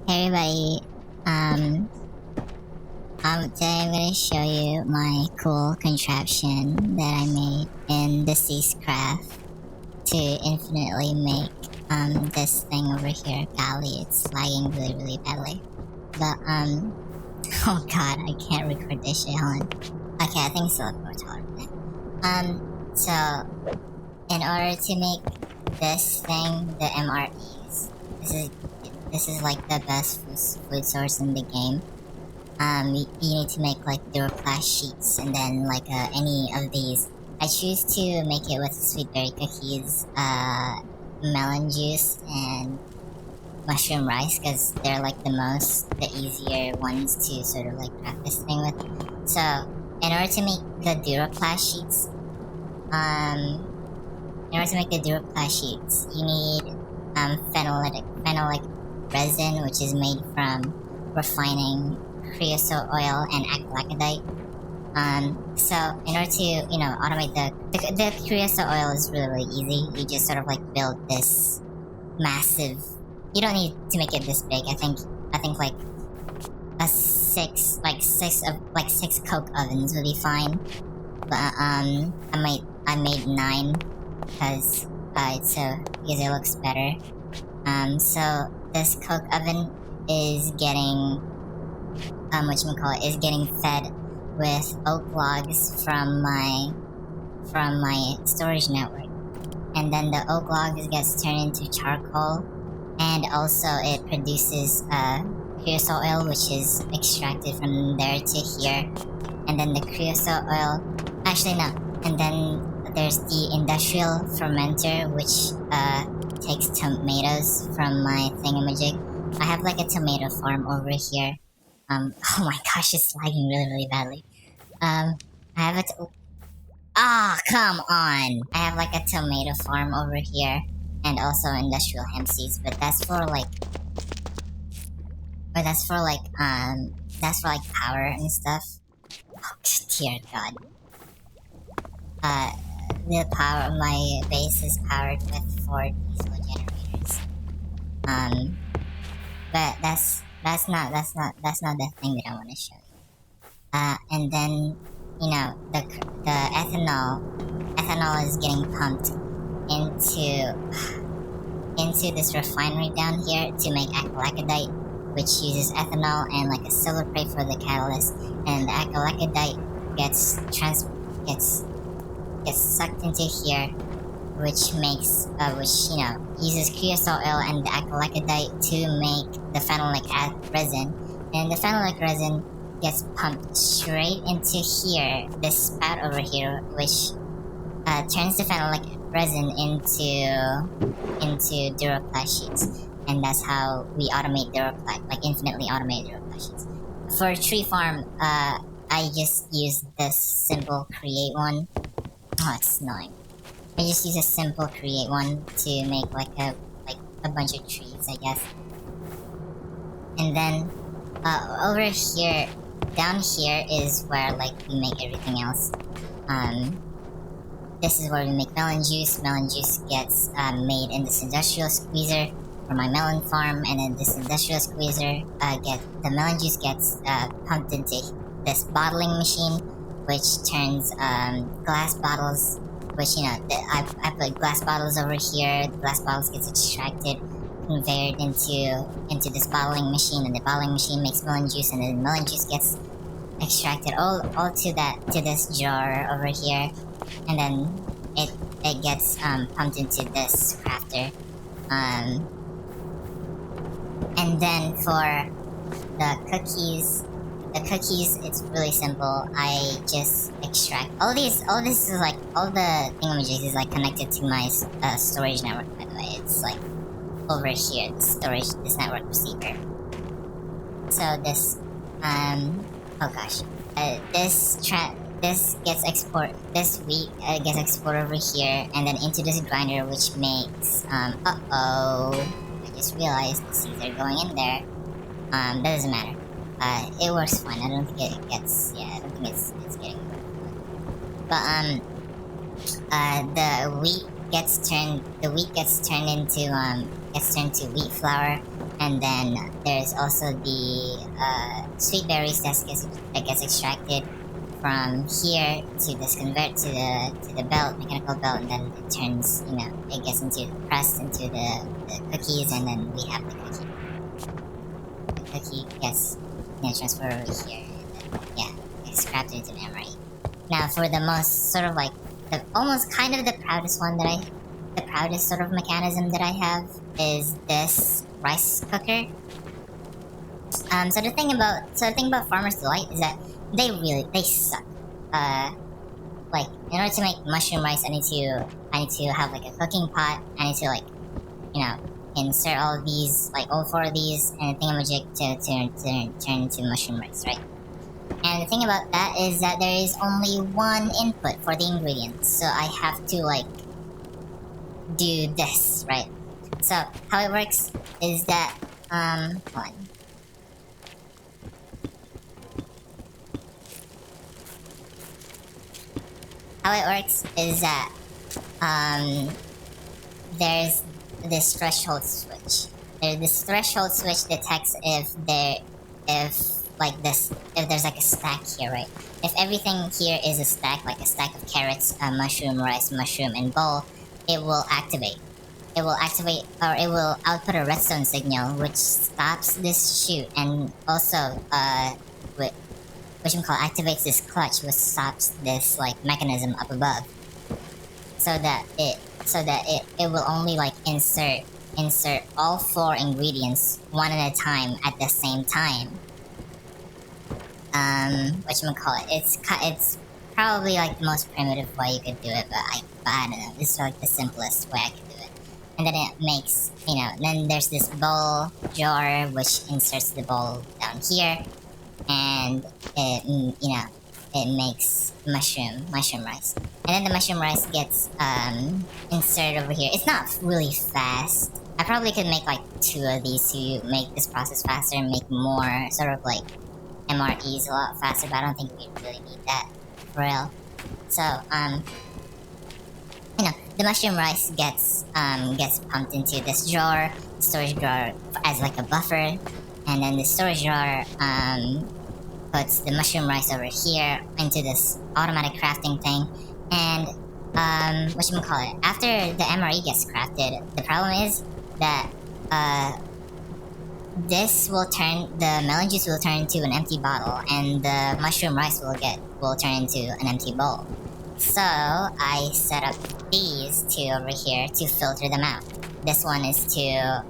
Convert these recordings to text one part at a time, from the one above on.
Hey everybody, today I'm gonna show you my cool contraption that I made in deceasedcraf to infinitely make, this thing over here. Golly, it's lagging really badly. But, oh god, I can't record this shit, hold on. Okay, I think it's a little more tolerant. So, in order to make this thing, the MREs, this is like the best food source in the game. You need to make like class sheets and then like any of these. I choose to make it with sweet berry cookies, melon juice, and mushroom rice because they're like the easier ones to sort of like craft this thing with. So, in order to make the class sheets, you need phenolic resin, which is made from refining creosote oil and acrylamide. So in order to, automate the creosote oil is really easy. You just sort of like build this massive. You don't need to make it this big. I think like six coke ovens would be fine. But I made 9 because it looks better. So this coke oven is getting is getting fed with oak logs from my storage network, and then the oak logs gets turned into charcoal, and also it produces creosote oil, which is extracted from there to here, and then the creosote oil. Actually, no. And then there's the industrial fermenter, which takes tomatoes from my thingamajig. I have like a tomato farm over here. Oh my gosh, it's lagging really badly. I have it. Ah, come on! I have like a tomato farm over here, and also industrial hemp seeds, but that's for like, power and stuff. Oh dear God. The power of my base is powered with 4 diesel generators. But that's not the thing that I want to show you. And then, the ethanol is getting pumped into this refinery down here to make acrylamide, which uses ethanol and like a silver plate for the catalyst, and the acrylamide gets sucked into here, which uses creosote oil and the acrylamide to make the phenolic resin, and the phenolic resin gets pumped straight into here, this spout over here, which turns the phenolic resin into Duraplas sheets, and that's how we automate Duraplas, like infinitely automate Duraplas sheets. For tree farm, I just use this simple create one. Oh, it's annoying. I just use a simple create one to make like a bunch of trees, I guess. And then over here, down here is where like we make everything else. This is where we make melon juice. Melon juice gets made in this industrial squeezer for my melon farm, and then this industrial squeezer the melon juice gets pumped into this bottling machine, which turns glass bottles. Which I put glass bottles over here. The glass bottles gets extracted, conveyed into this bottling machine, and the bottling machine makes melon juice, and then melon juice gets extracted all to this jar over here, and then it gets pumped into this crafter. And then for the cookies, it's really simple. I just extract all this is like, all the thingamajigs is like connected to my storage network, by the way. It's like over here, this network receiver. So this, oh gosh, this gets gets exported over here, and then into this grinder, which makes, I just realized the seeds are going in there. That doesn't matter. It works fine. I don't think it gets, I don't think it's getting. But, the the wheat gets turned into wheat flour, and then there's also the sweet berries that gets extracted from here to this convert to the belt, mechanical belt, and then it turns, it gets pressed into the cookies, and then we have the cookie. The cookie gets transferred over here, and then, yeah, it's scrapped into memory. Now, for the most sort of like almost kind of the proudest sort of mechanism that I have is this rice cooker. So the thing about Farmer's Delight is that they suck. Like, in order to make mushroom rice, I need to have like a cooking pot. I need to insert all 4 of these and a thingamajig to turn into mushroom rice, right? And the thing about that is that there is only one input for the ingredients, so I have to do this, right? So how it works is that hold on. How it works is that there's this threshold switch. This threshold switch detects if there's like a stack here, right? If everything here is a stack, like a stack of carrots, mushroom, rice, mushroom, and bowl, it will activate. It will activate, or it will output a redstone signal, which stops this chute, and also activates this clutch, which stops this mechanism up above, so that it will only insert all 4 ingredients one at a time at the same time. It's probably the most primitive way you could do it, but I don't know. This is the simplest way I could do it. And then it makes, then there's this bowl jar which inserts the bowl down here, and it makes mushroom rice. And then the mushroom rice gets inserted over here. It's not really fast. I probably could make 2 of these to make this process faster and make more sort of MREs a lot faster, but I don't think we really need that for real. So the mushroom rice gets pumped into this drawer, the storage drawer, as a buffer, and then the storage drawer puts the mushroom rice over here into this automatic crafting thing, and after the MRE gets crafted, the problem is that the melon juice will turn into an empty bottle, and the mushroom rice will turn into an empty bowl. So I set up these 2 over here to filter them out. This one is to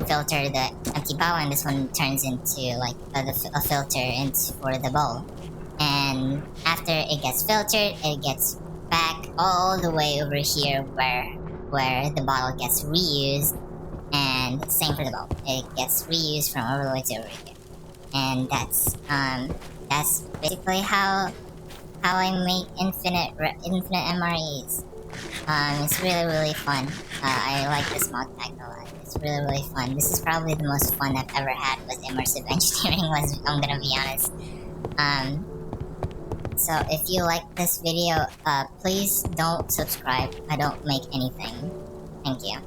filter the empty bowl, and this one turns into a filter for the bowl. And after it gets filtered, it gets back all the way over here where the bottle gets reused. And same for the bowl. It gets reused from all the way to over here. And that's basically how I make infinite MREs. It's really fun. I like this mod pack a lot. It's really fun. This is probably the most fun I've ever had with immersive engineering, I'm gonna be honest. So if you like this video, please don't subscribe. I don't make anything. Thank you.